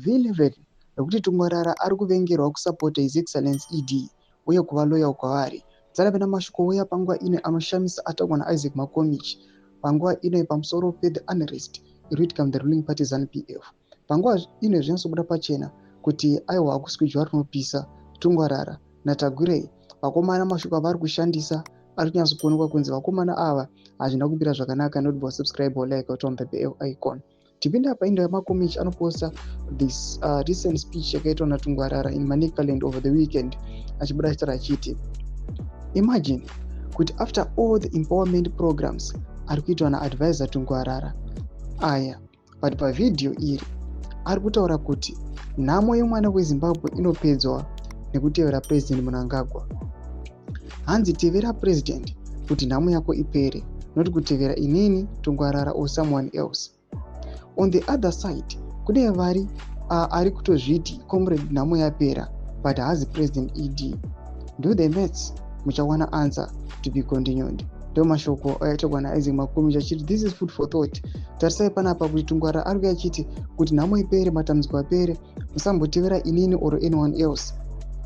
V11 rekuti Tungwarara ari kuvengerwa kusapota His Excellency ED uye kuva loyal kwavari. Dzarave namashoko ouya panguva ine anoshamisa atakwa naIsaac Makomichi panguva ine pamusoro pe-the unrest iri kuitika mu the ruling party ZANU-PF. Panguva ine zvinotsobuda pachena kuti aiwa hakuswi juva rinopisa Tungwarara naTagurei vakomana mashoko avari kushandisa ari kunyatsokuonekwa kunzi vakomana ava hazvina kumira zvakanaka. Not about subscribe or like or on the bell icon. Tipinda painda Makomichi anoposta this recent speech yakaitwa naTungwarara in Manicaland over the weekend achibuda achitaura achiti imagine kuti after all the empowerment programs ari kuitwa naadvisor Tungwarara aya, but pavidhiyo iri ari kutaura kuti nhamo yemwana weZimbabwe inopedzwa nekutevera President Mnangagwa. Hanzi tevera President kuti nhamo yako ipere, not kutevera inini Tungwarara or someone else. On the other side kune vari ari kutozviti comrade nhamo yapera but haazi President ED. Do the maths muchawana answer to be continued. Ndo mashoko ayaitwa naIsaac Makomichi achiti this is food for thought. Tarisai panapa kuti Tungwarara ari kuyachiti kuti nhamo ipere matambudziko apere, musambotevera inini or anyone else.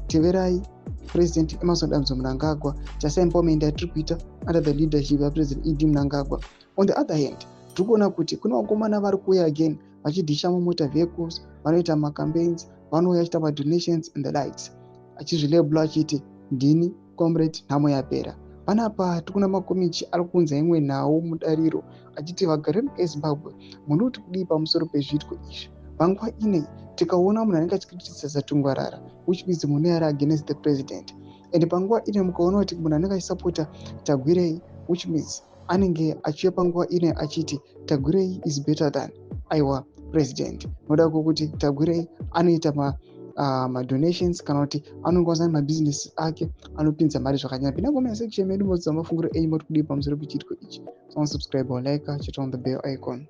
Teverai President Emmerson Damzo Mnangagwa, chasa empowerment yatiri kuita under the leadership ya President ED Mnangagwa. On the other hand, tiri kuona kuti kuna vakomana vari kuuya again vachidhisha motor vehicles, vanoita macampaigns, vanouya achiita madonations and the likes, achizvilebula achiti ndini comrade nhamo yapera. Panapa tikuna Makomichi ari kunza imwe nhau mudariro achiti vagari veZimbabwe munhu kuti kudii pamusoro pezviitiko izvi. Panguva inei tikaona munhu anenge achikritisisa Tungwarara which means munhu ari against the president, and panguva ine mukaona kuti munhu anenge achisapota Tagurei which means anenge achiuya panguva ine achiti Tagurei is better than aiwa president. Noda kuti Tagurei anoita madonations kana kuti anongwaza mabusiness ake anopinza mari zvakanyanya. Pinda comment section medu mudzi mafunguro enyu muri kudii pamusoro pechiitiko ichi. So subscribe or like, chit on the bell icon.